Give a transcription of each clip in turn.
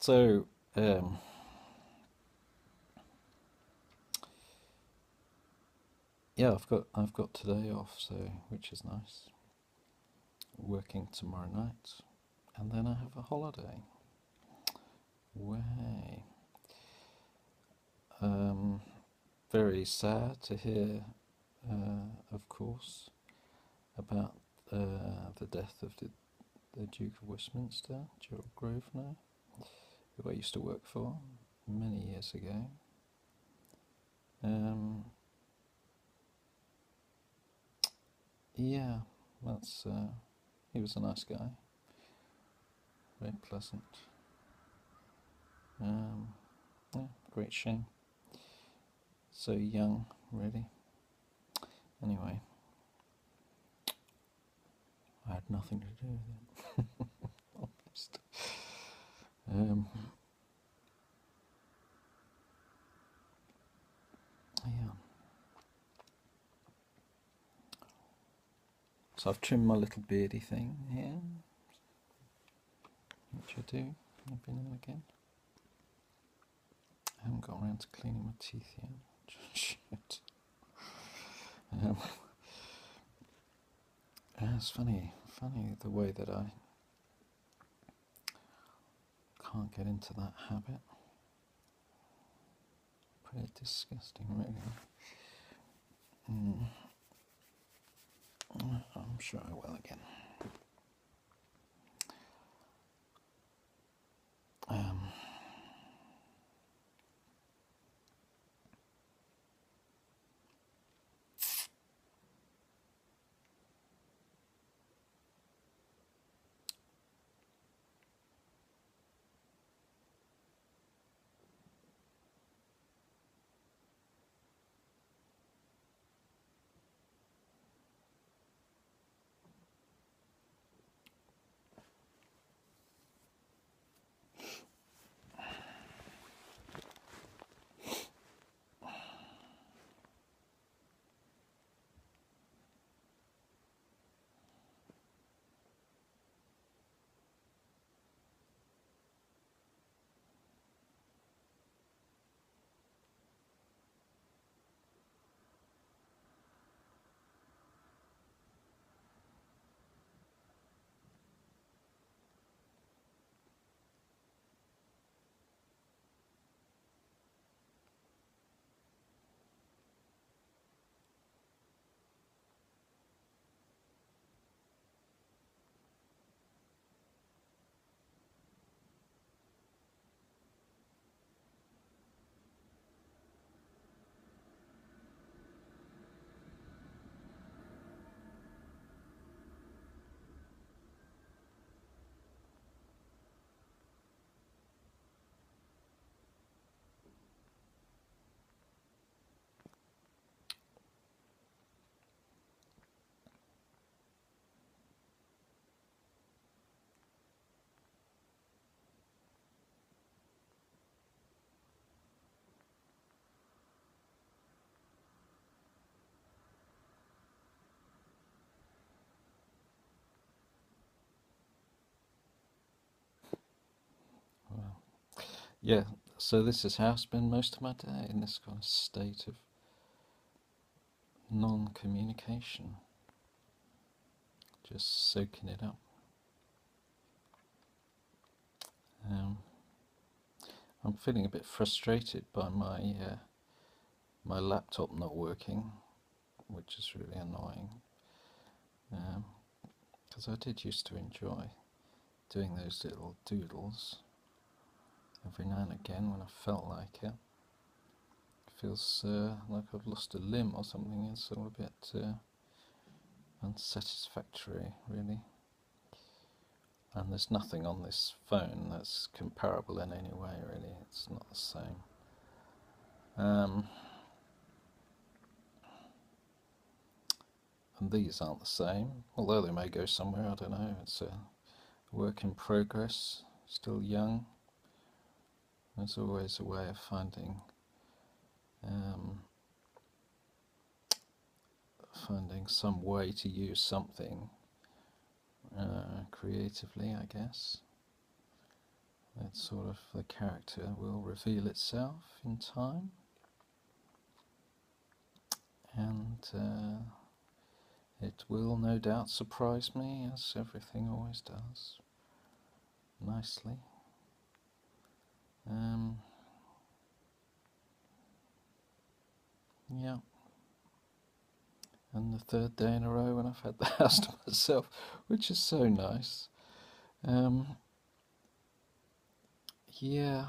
So, yeah, I've got today off, so which is nice. Working tomorrow night, and then I have a holiday. Way. Um, Very sad to hear, of course, about the death of the Duke of Westminster, Gerald Grosvenor, who I used to work for many years ago. Um, yeah, that's he was a nice guy, very pleasant. Um, yeah, great shame. So young, really. Anyway, I had nothing to do with it. Almost. Um, yeah. So I've trimmed my little beardy thing here, which I do every now and again. I haven't got around to cleaning my teeth yet. Shit. Um, it's funny the way that I can't get into that habit. Pretty disgusting, really. I'm sure I will again. Um, well, yeah, so this is how I spend most of my day, in this kind of state of non-communication, just soaking it up. Um, I'm feeling a bit frustrated by my laptop not working, which is really annoying. Because I did used to enjoy doing those little doodles every now and again when I felt like it. It feels like I've lost a limb or something. It's all a bit unsatisfactory, really. And there's nothing on this phone that's comparable in any way, really. It's not the same. And these aren't the same, although they may go somewhere, I don't know. It's a work in progress, still young. There's always a way of um, finding some way to use something creatively, I guess. It's sort of, the character will reveal itself in time, and it will no doubt surprise me, as everything always does, nicely. Yeah. And the third day in a row when I've had the house to myself, which is so nice. Yeah.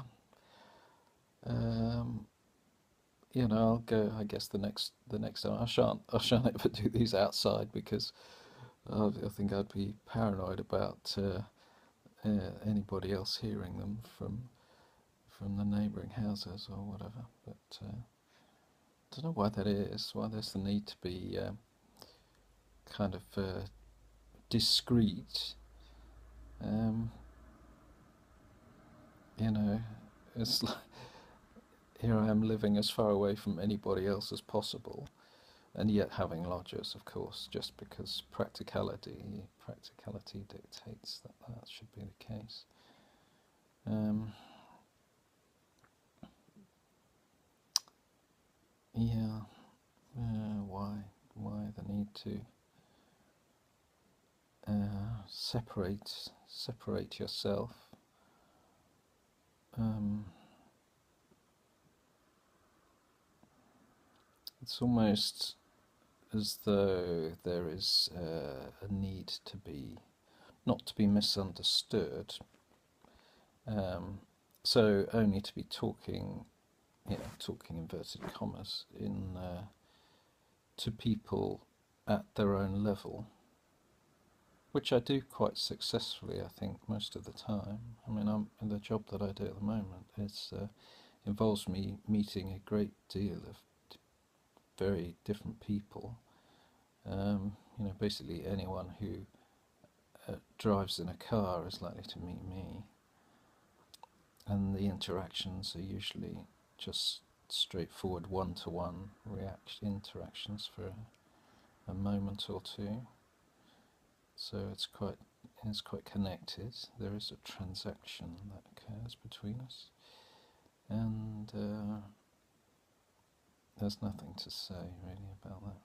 I'll go. I guess the next time I shan't ever do these outside, because I think I'd be paranoid about anybody else hearing them from the neighbouring houses or whatever. But I don't know why that is. Why there's the need to be kind of discreet. Um, it's like, here I am living as far away from anybody else as possible, and yet having lodgers, of course, just because practicality dictates that that should be the case. Yeah, why the need to separate yourself? It's almost as though there is a need to be, not to be misunderstood. So only to be talking inverted commas, to people at their own level, which I do quite successfully, I think, most of the time. I mean, the job that I do at the moment involves me meeting a great deal of very different people. Basically anyone who drives in a car is likely to meet me, and the interactions are usually just straightforward one-to-one interactions for a moment or two. So it's quite connected. There is a transaction that occurs between us, and there's nothing to say really about that.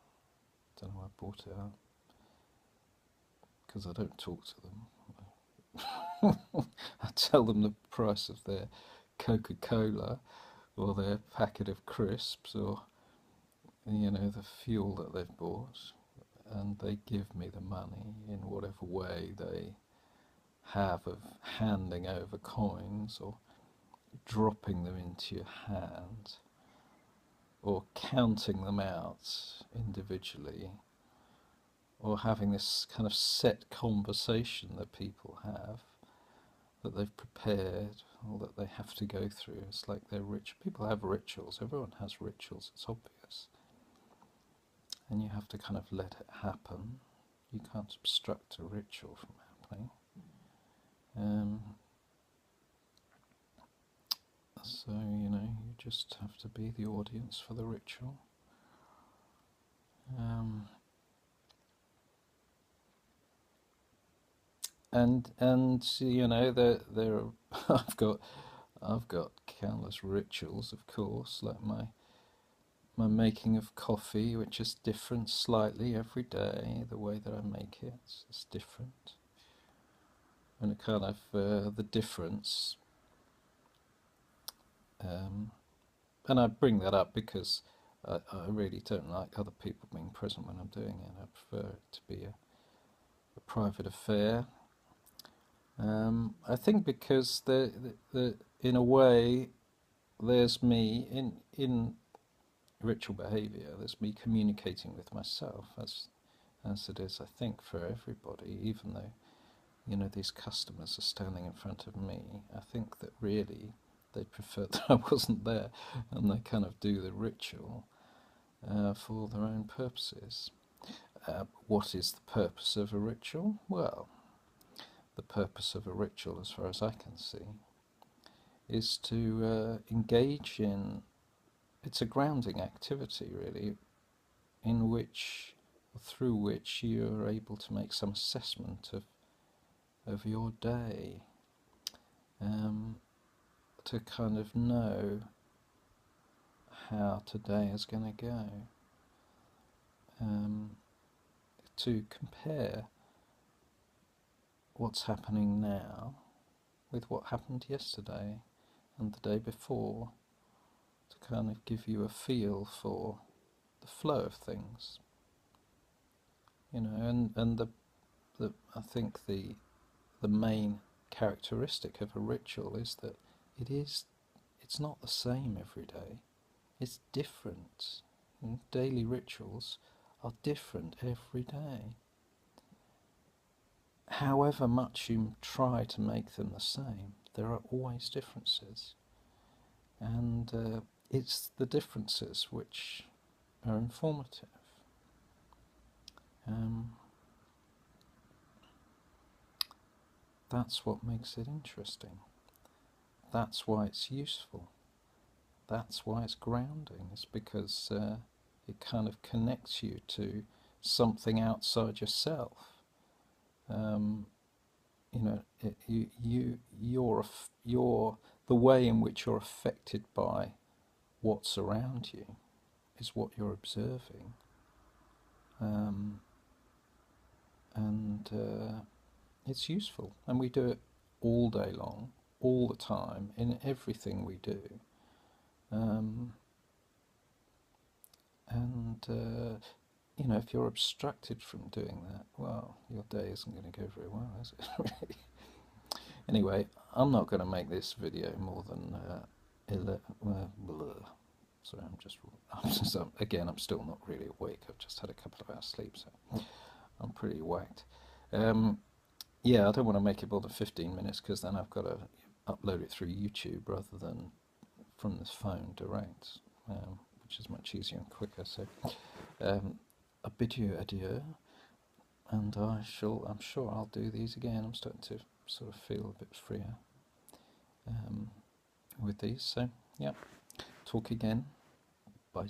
Don't know why I brought it up, because I don't talk to them. I tell them the price of their Coca-Cola or their packet of crisps, or the fuel that they've bought, and they give me the money in whatever way they have of handing over coins, or dropping them into your hand, or counting them out individually, or having this kind of set conversation that people have, that they've prepared, or that they have to go through. It's like they're rich. People have rituals. Everyone has rituals. It's obvious. And you have to kind of let it happen. You can't obstruct a ritual from happening. So, you just have to be the audience for the ritual. And there I've got countless rituals, of course, like my making of coffee, which is different slightly every day. The way that I make it is different, and it kind of the difference. And I bring that up because I really don't like other people being present when I'm doing it. I prefer it to be a private affair. I think because in a way, there's me in ritual behaviour. There's me communicating with myself, as it is, I think, for everybody. Even though these customers are standing in front of me, I think that really they prefer that I wasn't there, and they kind of do the ritual for their own purposes. What is the purpose of a ritual? Well, the purpose of a ritual, as far as I can see, is to engage in, it's a grounding activity really, in which, through which you're able to make some assessment of your day. to kind of know how today is going to go, to compare what's happening now with what happened yesterday and the day before, to kind of give you a feel for the flow of things, and I think the main characteristic of a ritual is that it's not the same every day. It's different. Daily rituals are different every day. However much you try to make them the same, there are always differences. And it's the differences which are informative. That's what makes it interesting. That's why it's useful. That's why it's grounding. It's because it kind of connects you to something outside yourself. You're the way in which you're affected by what's around you is what you're observing, and it's useful. And we do it all day long, all the time, in everything we do. If you're obstructed from doing that, well, your day isn't going to go very well, is it? Really? Anyway, I'm not going to make this video more than 11. Sorry, again, I'm still not really awake. I've just had a couple of hours sleep, so I'm pretty whacked. Yeah, I don't want to make it more than 15 minutes because then I've got to upload it through YouTube rather than from this phone direct, which is much easier and quicker. So I bid you adieu, and I'm sure I'll do these again. I'm starting to sort of feel a bit freer with these. So yeah, talk again. Bye.